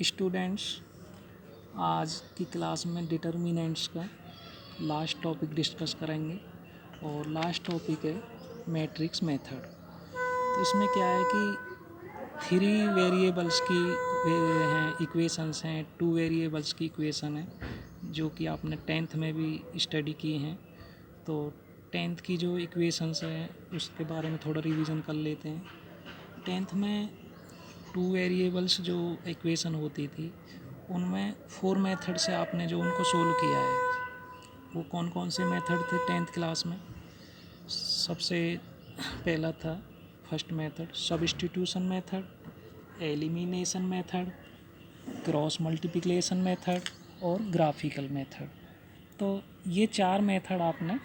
Students, आज की class में डिटर्मिनेंट्स का लास्ट टॉपिक डिस्कस करेंगे और लास्ट टॉपिक है मैट्रिक्स मेथड। तो इसमें क्या है कि थ्री वेरिएबल्स की हैं इक्वेशंस हैं, टू वेरिएबल्स की इक्वेशन है जो कि आपने टेंथ में भी स्टडी की हैं। तो टेंथ की जो इक्वेशंस हैं उसके बारे में थोड़ा रिवीजन कर लेते हैं। टेंथ में टू वेरिएबल्स जो इक्वेशन होती थी उनमें फोर मेथड से आपने जो उनको सोल्व किया है वो कौन कौन से मेथड थे टेंथ क्लास में। सबसे पहला था first method substitution method, elimination method, cross multiplication method और ग्राफिकल मेथड। तो ये चार मेथड आपने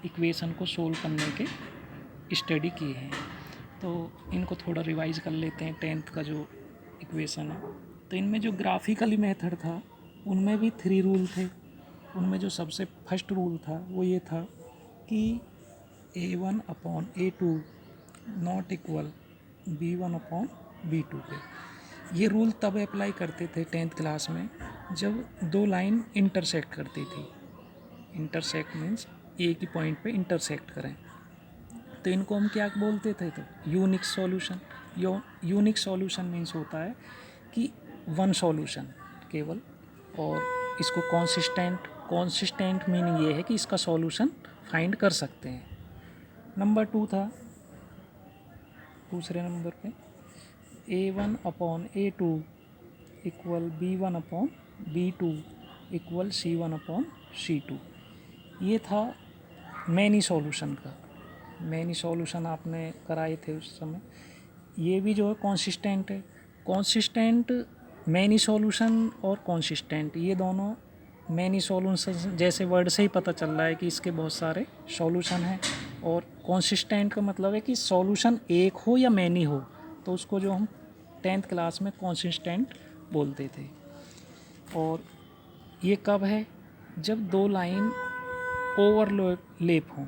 इक्वेशन को सोल्व करने के स्टडी किए हैं। तो इनको थोड़ा रिवाइज कर लेते हैं। टेंथ का जो इक्वेशन है तो इनमें जो ग्राफिकली मेथड था उनमें भी थ्री रूल थे। उनमें जो सबसे फर्स्ट रूल था वो ये था कि A1 upon A2 not equal B1 upon B2 पे। ये रूल तब अप्लाई करते थे टेंथ क्लास में जब दो लाइन इंटरसेक्ट करती थी। इंटरसेक्ट मीन्स एक ही पॉइंट पे इंटरसेक्ट करें तो इनको हम क्या बोलते थे, तो unique solution. Unique solution means होता है कि वन सॉल्यूशन केवल, और इसको कॉन्सिस्टेंट मीनिंग ये है कि इसका सॉल्यूशन फाइंड कर सकते हैं। नंबर टू था दूसरे नंबर पे A1 upon A2 equal B1 upon B2 equal C1 upon C2। ये था मैनी सॉल्यूशन का। मैनी सॉल्यूशन आपने कराए थे उस समय। ये भी जो है कॉन्सिस्टेंट है। कॉन्सिस्टेंट मैनी सॉल्यूशन और कॉन्सिस्टेंट ये दोनों मैनी सॉल्यूशन जैसे वर्ड से ही पता चल रहा है कि इसके बहुत सारे सॉल्यूशन हैं। और कॉन्सिस्टेंट का मतलब है कि सॉल्यूशन एक हो या मैनी हो, तो उसको जो हम टेंथ क्लास में कॉन्सिस्टेंट बोलते थे। और ये कब है, जब दो लाइन ओवरलैप हों।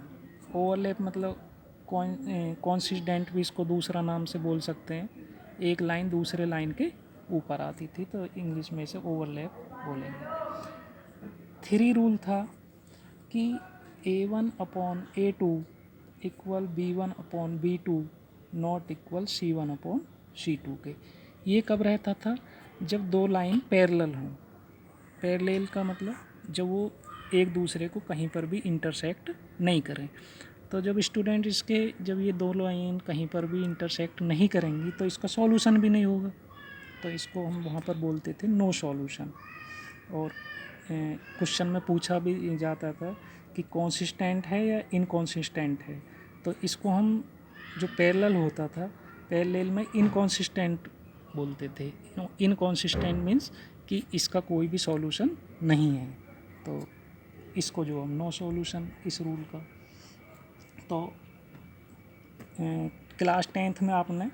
ओवरलैप मतलब कॉन्सिस्टेंट भी इसको दूसरा नाम से बोल सकते हैं। एक लाइन दूसरे लाइन के ऊपर आती थी तो इंग्लिश में इसे ओवरलैप बोलेंगे। थ्री रूल था कि A1 upon A2 equal B1 upon B2 not equal C1 upon C2 के। ये कब रहता था, जब दो लाइन पैरेलल हों। पैरेलल का मतलब जब वो एक दूसरे को कहीं पर भी इंटरसेक्ट नहीं करें। तो जब स्टूडेंट जब ये दो लाइन कहीं पर भी इंटरसेक्ट नहीं करेंगी तो इसका सॉल्यूशन भी नहीं होगा, तो इसको हम वहाँ पर बोलते थे नो सॉल्यूशन। और क्वेश्चन में पूछा भी जाता था कि कॉन्सिस्टेंट है या इनकॉन्सिस्टेंट है, तो इसको हम जो पैरेलल होता था पैरेलल में इनकॉन्सिस्टेंट बोलते थे। इनकॉन्सिस्टेंट मीन्स कि इसका कोई भी सॉल्यूशन नहीं है, तो इसको जो हम नो सॉल्यूशन इस रूल का। तो क्लास टेंथ में आपने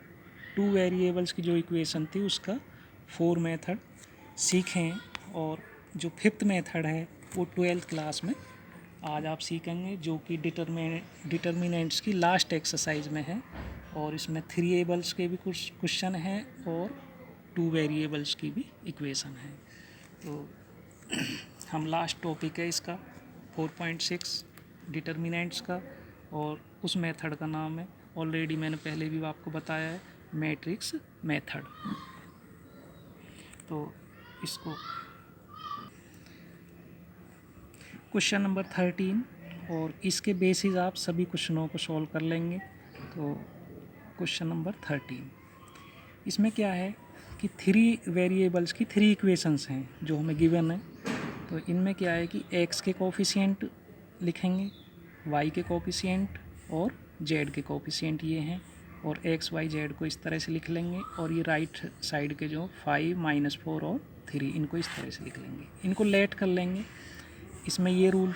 टू वेरिएबल्स की जो इक्वेशन थी उसका फोर मेथड सीखें, और जो फिफ्थ मेथड है वो ट्वेल्थ क्लास में आज आप सीखेंगे, जो कि डिटर्मिनेंट्स की लास्ट एक्सरसाइज में है। और इसमें थ्री वेरिएबल्स के भी कुछ क्वेश्चन हैं और टू वेरिएबल्स की भी इक्वेशन है। तो हम लास्ट टॉपिक है इसका 4.6 डिटर्मिनेंट्स का, और उस मेथड का नाम है, ऑलरेडी मैंने पहले भी आपको बताया है, मैट्रिक्स मेथड। तो इसको क्वेश्चन नंबर 13 और इसके बेसिस आप सभी क्वेश्चनों को सॉल्व कर लेंगे। तो क्वेश्चन नंबर 13 इसमें क्या है कि थ्री वेरिएबल्स की थ्री इक्वेशंस हैं जो हमें गिवन है। तो इनमें क्या है कि x के कोफिशिएंट लिखेंगे, y के कोफिशिएंट और z के कोफिशिएंट ये हैं, और x y z को इस तरह से लिख लेंगे, और ये राइट साइड के जो 5 -4 और 3 इनको इस तरह से लिख लेंगे। इनको लेट कर लेंगे। इसमें ये रूल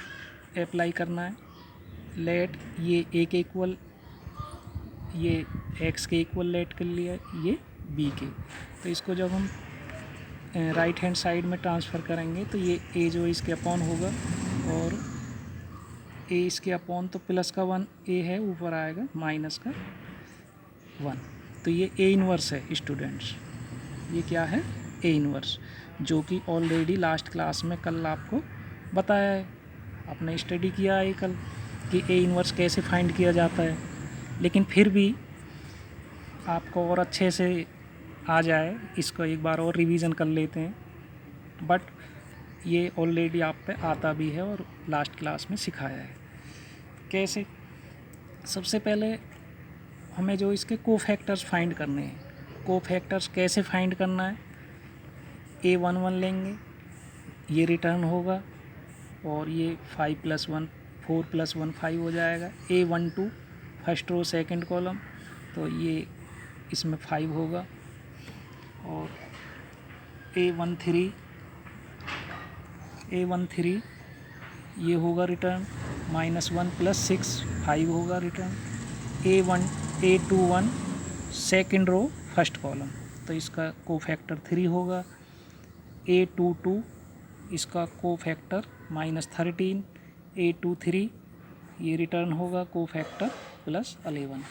अप्लाई करना है, लेट ये a के इक्वल, ये x के इक्वल लेट कर लिया, ये b के। तो इसको जब हम राइट हैंड साइड में ट्रांसफ़र करेंगे तो ये a जो इसके अपॉन होगा, और a इसके अपॉन तो प्लस का 1 a है, ऊपर आएगा माइनस का 1। तो ये a इनवर्स है स्टूडेंट्स। ये क्या है, ए इनवर्स, जो कि ऑलरेडी लास्ट क्लास में कल आपको बताया है, आपने स्टडी किया है कल कि ए इनवर्स कैसे फाइंड किया जाता है। लेकिन फिर भी आपको और अच्छे से आ जाए, इसको एक बार और रिवीजन कर लेते हैं। बट ये ऑलरेडी आप पे आता भी है और लास्ट क्लास में सिखाया है कैसे। सबसे पहले हमें जो इसके कोफैक्टर्स फाइंड करने हैं, कोफैक्टर्स कैसे फाइंड करना है, A11 लेंगे, ये रिटर्न होगा और ये 5+1 4+1 5 हो जाएगा। A12 first row second column, तो ये इसमें 5 होगा। और A13 ये होगा रिटर्न, -1 + 6 5 होगा return. A21 second row first column, तो इसका कोफैक्टर 3 होगा। A22 इसका कोफैक्टर -13, A23 ये रिटर्न होगा कोफैक्टर +11।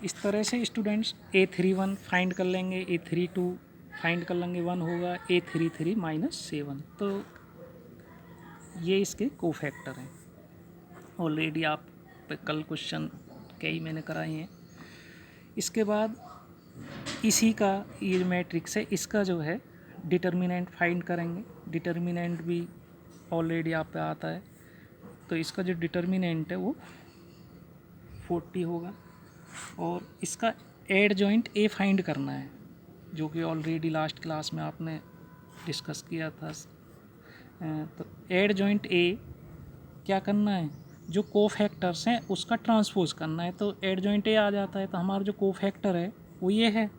इस तरह से स्टूडेंट्स A31 फाइंड कर लेंगे, A32 फाइंड कर लेंगे, 1 होगा, A33 -7। तो ये इसके कोफैक्टर हैं। ऑलरेडी आप पे कल क्वेश्चन कई मैंने कराए हैं। इसके बाद इसी का ये मैट्रिक्स है, इसका जो है डिटर्मिनेंट फाइंड करेंगे। डिटर्मिनेंट भी ऑलरेडी आप पे आता है, तो इसका जो डिटर्मिनेंट है वो 40 होगा। और इसका एड जॉइंट ए फाइंड करना है, जो कि ऑलरेडी लास्ट क्लास में आपने डिस्कस किया था। तो एड जॉइंट ए क्या करना है, जो कोफैक्टर्स हैं उसका ट्रांसपोज करना है। तो एड जॉइंट ए आ जाता है, तो हमारा जो कोफैक्टर है वो ये है,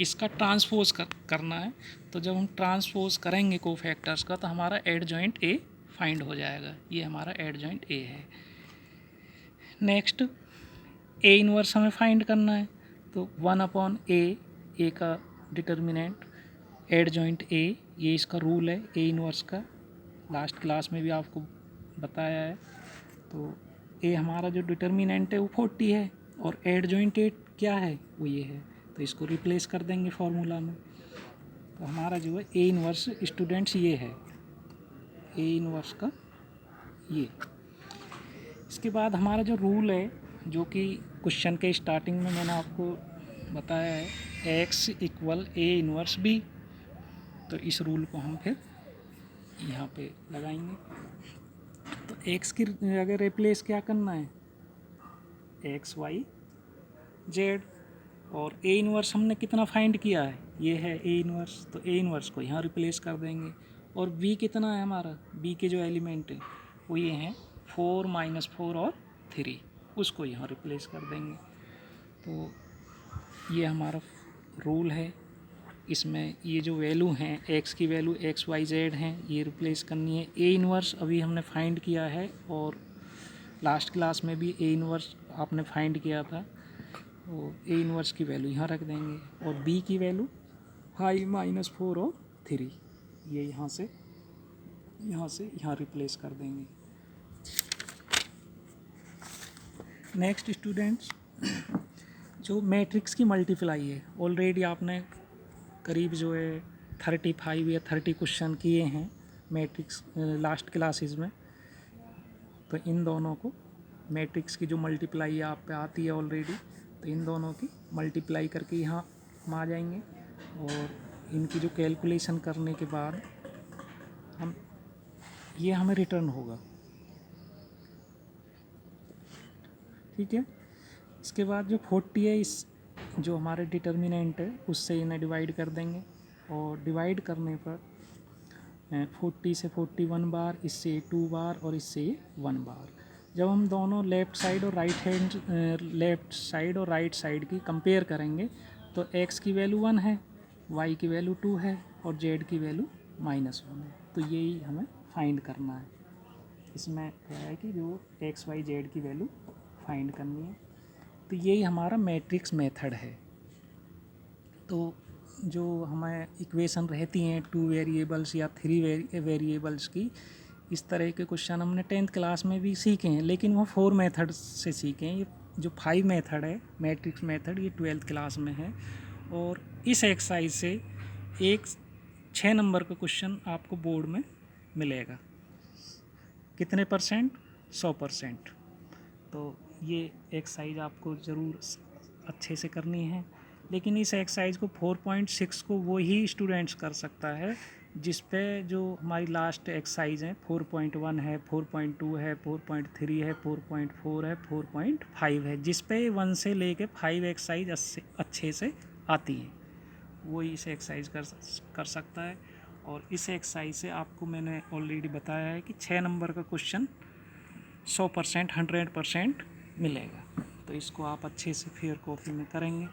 इसका ट्रांसपोज करना है। तो जब हम ट्रांसपोज करेंगे कोफैक्टर्स का, तो हमारा एड जॉइंट ए फाइंड हो जाएगा। ये हमारा एड जॉइंट ए है। नेक्स्ट ए इनवर्स हमें फाइंड करना है, तो 1/a, ए का डिटर्मिनेंट एड जॉइंट ए, ये इसका रूल है ए इनवर्स का, लास्ट क्लास में भी आपको बताया है। तो ए हमारा जो डिटर्मिनेंट है वो 40 है और एड जॉइंट ए क्या है, वो ये है। तो इसको रिप्लेस कर देंगे फॉर्मूला में। तो हमारा जो है ए इनवर्स स्टूडेंट्स ये है, ए इनवर्स का ये। इसके बाद हमारा जो रूल है, जो कि क्वेश्चन के स्टार्टिंग में मैंने आपको बताया है, x = A इनवर्स B। तो इस रूल को हम फिर यहाँ पे लगाएंगे। तो x की अगर रिप्लेस क्या करना है, x y z, और A इनवर्स हमने कितना फाइंड किया है, ये है A इनवर्स, तो A इनवर्स को यहाँ रिप्लेस कर देंगे। और B कितना है हमारा, B के जो एलिमेंट है वो ये हैं 4 -4 और 3, उसको यहाँ रिप्लेस कर देंगे। तो ये हमारा रूल है। इसमें ये जो वैल्यू हैं, x की वैल्यू x y z हैं, ये रिप्लेस करनी है। A इनवर्स अभी हमने फाइंड किया है और लास्ट क्लास में भी A इनवर्स आपने फाइंड किया था। तो A इनवर्स की वैल्यू यहाँ रख देंगे और B की वैल्यू 5 -4 और 3, ये यहाँ से यहाँ रिप्लेस कर देंगे। नेक्स्ट स्टूडेंट्स, जो मैट्रिक्स की मल्टीप्लाई है, ऑलरेडी आपने करीब जो है 35 या 30 क्वेश्चन किए हैं मैट्रिक्स लास्ट क्लासेस में। तो इन दोनों को मैट्रिक्स की जो मल्टीप्लाई आप पे आती है ऑलरेडी, तो इन दोनों की मल्टीप्लाई करके यहाँ हम आ जाएंगे और इनकी जो कैलकुलेशन करने के बाद ये हमें रिटर्न होगा। ठीक है। इसके बाद जो 40 है, इस जो हमारे डिटर्मिनेंट है उससे इन्हें डिवाइड कर देंगे और डिवाइड करने पर 40 से 41 बार, इससे 2 बार और इससे 1 बार। जब हम दोनों लेफ़्ट साइड और राइट साइड की कंपेयर करेंगे, तो x की वैल्यू 1 है, y की वैल्यू 2 है और z की वैल्यू -1 है। तो यही हमें फाइंड करना है। इसमें क्या है कि जो x y z की वैल्यू फाइंड करनी है। तो यही हमारा मैट्रिक्स मेथड है। तो जो हमें इक्वेशन रहती हैं 2 वेरिएबल्स या 3 वेरिएबल्स की, इस तरह के क्वेश्चन हमने 10th क्लास में भी सीखे हैं, लेकिन वो 4 मेथड से सीखे हैं। ये जो 5 मेथड है मैट्रिक्स मेथड, ये 12th क्लास में है और इस एक्सरसाइज से एक 6 नंबर का क्वेश्चन आपको बोर्ड में मिलेगा। कितने %? 100%। तो ये एक्सरसाइज आपको ज़रूर अच्छे से करनी है। लेकिन इस एक्सरसाइज को 4.6 को वो ही स्टूडेंट्स कर सकता है जिस पे जो हमारी लास्ट एक्सरसाइज है 4.1 है, 4.2 है, 4.3 है, 4.4 है, 4.5 है, जिस पे 1 से लेके 5 एक्सरसाइज अच्छे से आती हैं, वही इस एक्सरसाइज कर सकता है। और इस एक्सरसाइज से आपको मैंने ऑलरेडी बताया है कि 6 नंबर का क्वेश्चन 100% 100% मिलेगा। तो इसको आप अच्छे से फेयर कॉपी में करेंगे।